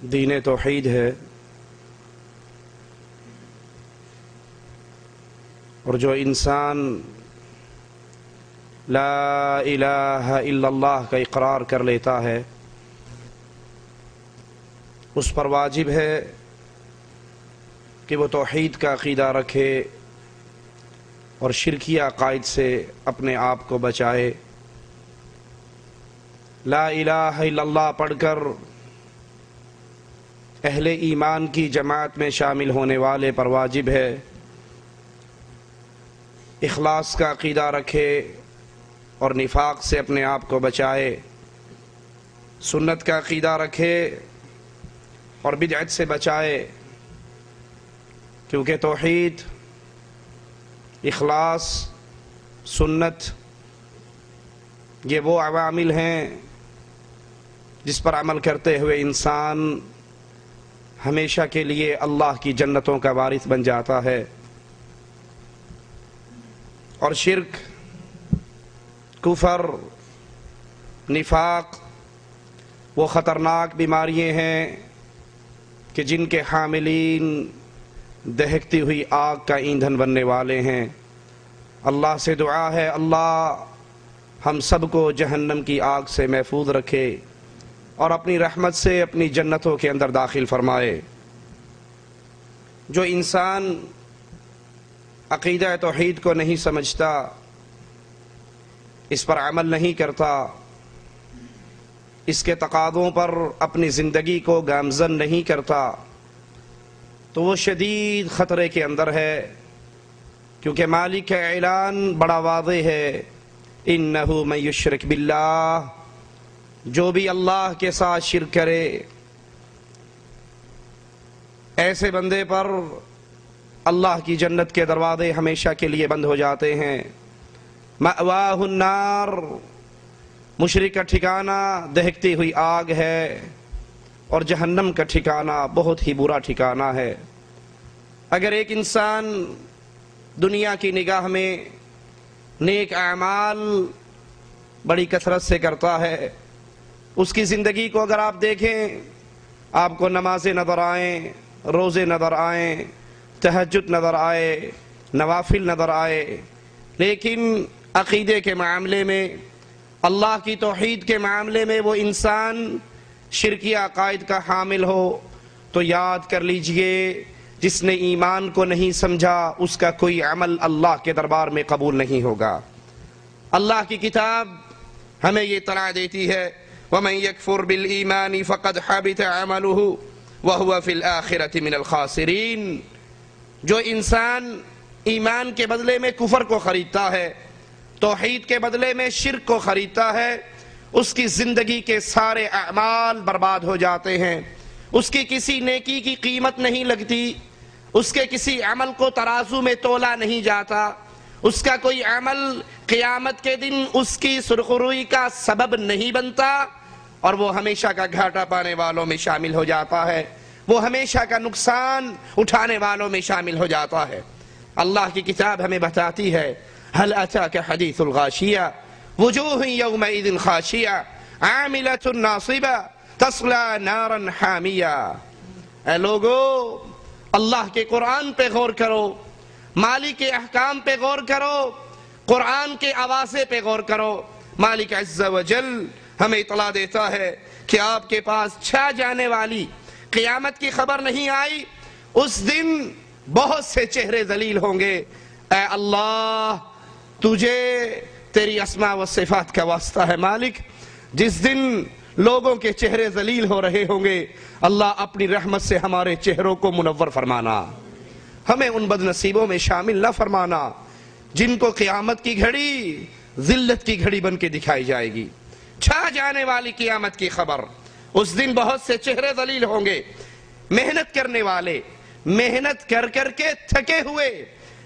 دین توحید ہے، اور جو انسان لا الہ الا اللہ کا اقرار کر لیتا ہے اس پر واجب ہے کہ وہ توحید کا عقیدہ رکھے اور شرکی عقائد سے اپنے آپ کو بچائے۔ لا الہ الا اللہ پڑھ کر اہل ایمان کی جماعت میں شامل ہونے والے پر واجب ہے اخلاص کا عقیدہ رکھے اور نفاق سے اپنے آپ کو بچائے، سنت کا عقیدہ رکھے اور بدعت سے بچائے، کیونکہ توحید، اخلاص، سنت یہ وہ عوامل ہیں جس پر عمل کرتے ہوئے انسان ہمیشہ کے لیے اللہ کی جنتوں کا وارث بن جاتا ہے۔ اور شرک، کفر، نفاق وہ خطرناک بیماریاں ہیں کہ جن کے حاملین دہکتی ہوئی آگ کا ایندھن بننے والے ہیں۔ اللہ سے دعا ہے اللہ ہم سب کو جہنم کی آگ سے محفوظ رکھے اور اپنی رحمت سے اپنی جنتوں کے اندر داخل فرمائے۔ جو انسان عقیدہ توحید کو نہیں سمجھتا، اس پر عمل نہیں کرتا، اس کے تقاضوں پر اپنی زندگی کو گامزن نہیں کرتا، تو وہ شدید خطرے کے اندر ہے، کیونکہ مالک کا اعلان بڑا واضح ہے، انہ من یشرک باللہ، جو بھی اللہ کے ساتھ شرک کرے ایسے بندے پر اللہ کی جنت کے دروازے ہمیشہ کے لیے بند ہو جاتے ہیں۔ مأواہ النار، مشرک کا ٹھکانہ دہکتی ہوئی آگ ہے، اور جہنم کا ٹھکانہ بہت ہی برا ٹھکانہ ہے۔ اگر ایک انسان دنیا کی نگاہ میں نیک اعمال بڑی کثرت سے کرتا ہے، اس کی زندگی کو اگر آپ دیکھیں، آپ کو نمازیں نظر آئیں، روزے نظر آئیں، تہجد نظر آئے، نوافل نظر آئے، لیکن عقیدے کے معاملے میں، اللہ کی توحید کے معاملے میں وہ انسان شرکی عقائد کا حامل ہو، تو یاد کر لیجئے جس نے ایمان کو نہیں سمجھا اس کا کوئی عمل اللہ کے دربار میں قبول نہیں ہوگا۔ اللہ کی کتاب ہمیں یہ اطلاع دیتی ہے وَمَن يَكْفُرْ بِالْإِيمَانِ فَقَدْ حَبِطَ عَمَلُهُ وَهُوَ فِي الْآخِرَةِ مِنَ الْخَاسِرِينَ۔ جو انسان ایمان کے بدلے میں کفر کو خریدتا ہے، توحید کے بدلے میں شرک کو خریدتا ہے، اس کی زندگی کے سارے اعمال برباد ہو جاتے ہیں، اس کی کسی نیکی کی قیمت نہیں لگتی، اس کے کسی عمل کو ترازو میں تولا نہیں جاتا، اس کا کوئی عمل قیامت کے دن اس کی سرخروئی کا سبب نہیں بنتا، اور وہ ہمیشہ کا گھاٹا پانے والوں میں شامل ہو جاتا ہے، وہ ہمیشہ کا نقصان اٹھانے والوں میں شامل ہو جاتا ہے۔ اللہ کی کتاب ہمیں بتاتی ہے هل اتاک حدیث الغاشیہ وجوہ یومئذ خاشیہ عاملۃ ناصبہ تصلی نارا حامیہ۔ اے لوگو، اللہ کے قرآن پہ غور کرو، مالک کے احکام پہ غور کرو، قرآن کے آوازے پہ غور کرو۔ مالک عز و جل ہمیں اطلاع دیتا ہے کہ آپ کے پاس چھا جانے والی قیامت کی خبر نہیں آئی، اس دن بہت سے چہرے ذلیل ہوں گے۔ اے اللہ، تجھے تیری اسماء و صفات کا واسطہ ہے مالک، جس دن لوگوں کے چہرے ذلیل ہو رہے ہوں گے، اللہ اپنی رحمت سے ہمارے چہروں کو منور فرمانا، ہمیں ان بد نصیبوں میں شامل نہ فرمانا جن کو قیامت کی گھڑی ذلت کی گھڑی بن کے دکھائی جائے گی۔ چھا جانے والی قیامت کی خبر، اس دن بہت سے چہرے ذلیل ہوں گے، محنت کرنے والے محنت کر کر کے تھکے ہوئے،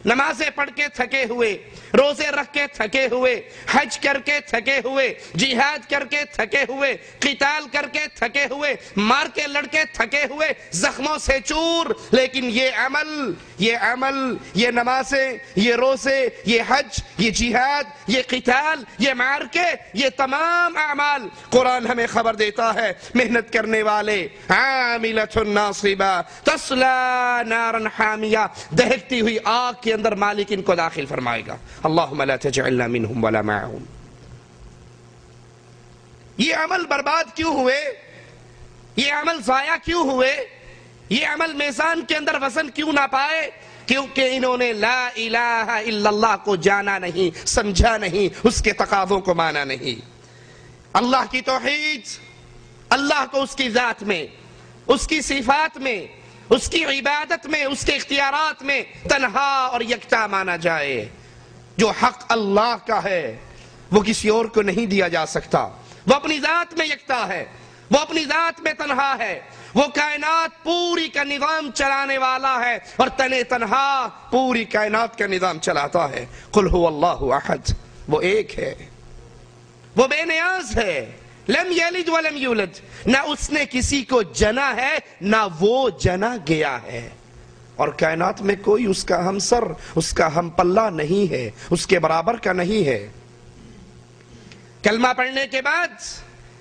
نمازیں پڑھ کے تھکے ہوئے، روزے رکھ کے تھکے ہوئے، حج کر کے تھکے ہوئے، جہاد کر کے تھکے ہوئے، قتال کر کے تھکے ہوئے، مار کے لڑ کے تھکے ہوئے، زخموں سے چور، لیکن یہ عمل، یہ نمازیں، یہ روزے، یہ حج، یہ جہاد، یہ قتال، یہ معرکے، یہ تمام اعمال قرآن ہمیں خبر دیتا ہے محنت کرنے والے عاملۃ ناصبہ تصلی نارا حامیہ، دہکتی ہوئی آگ کے اندر مالک ان کو داخل فرمائے گا۔ اللہم لا تجعلنا منہم ولا معہم۔ یہ عمل برباد کیوں ہوئے؟ یہ عمل ضائع کیوں ہوئے؟ یہ عمل میزان کے اندر وزن کیوں نہ پائے؟ کیونکہ انہوں نے لا الہ الا اللہ کو جانا نہیں، سمجھا نہیں، اس کے تقاضوں کو مانا نہیں۔ اللہ کی توحید، اللہ کو اس کی ذات میں، اس کی صفات میں، اس کی عبادت میں، اس کے اختیارات میں تنہا اور یکتا مانا جائے۔ جو حق اللہ کا ہے وہ کسی اور کو نہیں دیا جا سکتا۔ وہ اپنی ذات میں یکتا ہے، وہ اپنی ذات میں تنہا ہے، وہ کائنات پوری کا نظام چلانے والا ہے اور تنہا پوری کائنات کا نظام چلاتا ہے۔ قل هو اللہ احد، وہ ایک ہے، وہ بے نیاز ہے، لم یلد ولم یولد، نہ اس نے کسی کو جنا ہے نہ وہ جنا گیا ہے، اور کائنات میں کوئی اس کا ہمسر، اس کا ہم پلہ نہیں ہے، اس کے برابر کا نہیں ہے۔ کلمہ پڑھنے کے بعد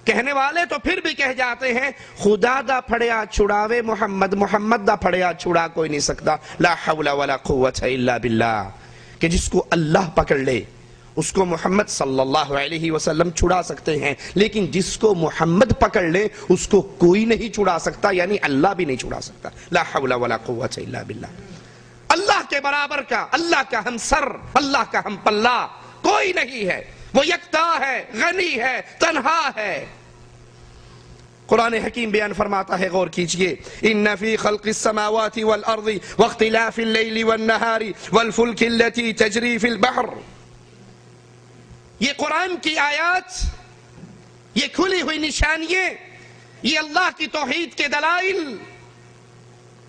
کہنے والے تو پھر بھی کہہ جاتے ہیں خدا دا پھڑیا چھڑاوے محمد، محمد دا پھڑیا چھڑا کوئی نہیں سکتا، لا حول ولا قوت الا باللہ، کہ جس کو اللہ پکڑ لے اس کو محمد صلی اللہ علیہ وسلم چھڑا سکتے ہیں، لیکن جس کو محمد پکڑ لے اس کو کوئی نہیں چھڑا سکتا، یعنی اللہ بھی نہیں چھڑا سکتا۔ لا حول ولا قوت الا باللہ۔ اللہ کے برابر کا، اللہ کا ہمسر، اللہ کا ہم پلہ کوئی نہیں ہے، وہ یکتا ہے، غنی ہے، تنہا ہے۔ قرآن حکیم بیان فرماتا ہے، غور کیجئے، ان فی خلق السماوات والارض واختلاف اللیل والنہار والفلک التي تجری فی البحر۔ یہ قرآن کی آیات، یہ کھلی ہوئی نشانیاں، یہ اللہ کی توحید کے دلائل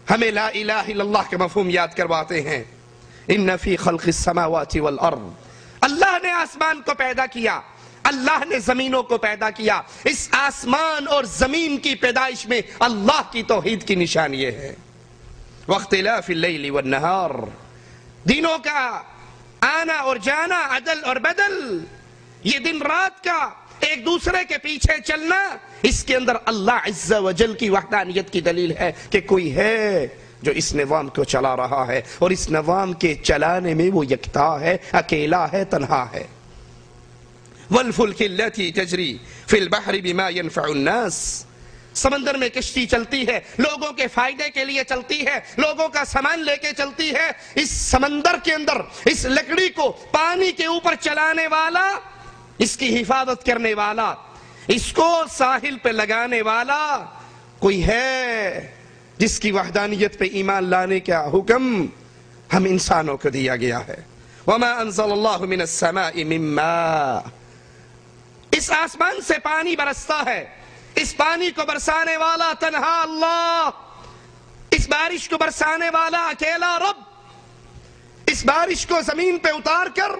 ہمیں لا الہ الا اللہ کے مفہوم یاد کرواتے ہیں۔ ان فی خلق السماوات والارض، اللہ نے آسمان کو پیدا کیا، اللہ نے زمینوں کو پیدا کیا، اس آسمان اور زمین کی پیدائش میں اللہ کی توحید کی نشانی ہے۔ واختلاف اللیل والنہار، دنوں کا آنا اور جانا، عدل اور بدل، یہ دن رات کا ایک دوسرے کے پیچھے چلنا، اس کے اندر اللہ عز و جل کی وحدانیت کی دلیل ہے کہ کوئی ہے جو اس نظام کو چلا رہا ہے، اور اس نظام کے چلانے میں وہ یکتا ہے، اکیلا ہے، تنہا ہے۔ وَالْفُلْكِ الَّتِي تَجْرِي فِي الْبَحْرِ بِمَا يَنْفَعُ النَّاسِ، سمندر میں کشتی چلتی ہے، لوگوں کے فائدے کے لیے چلتی ہے، لوگوں کا سامان لے کے چلتی ہے۔ اس سمندر کے اندر اس لکڑی کو پانی کے اوپر چلانے والا، اس کی حفاظت کرنے والا، اس کو ساحل پہ لگانے والا کوئی ہے جس کی وحدانیت پہ ایمان لانے کا حکم ہم انسانوں کو دیا گیا ہے۔ وَمَا أَنزَلَ اللَّهُ مِنَ السَّمَاءِ مِن مَّاءٍ، اس آسمان سے پانی برستا ہے، اس پانی کو برسانے والا تنہا اللہ، اس بارش کو برسانے والا اکیلا رب، اس بارش کو زمین پہ اتار کر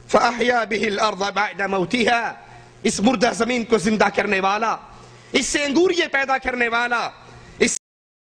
فَأَحْيَا بِهِ الْأَرْضَ بَعْدَ مَوْتِهَا، اس مردہ زمین کو زندہ کرنے والا، اس سے انگوریے پیدا کرنے والا،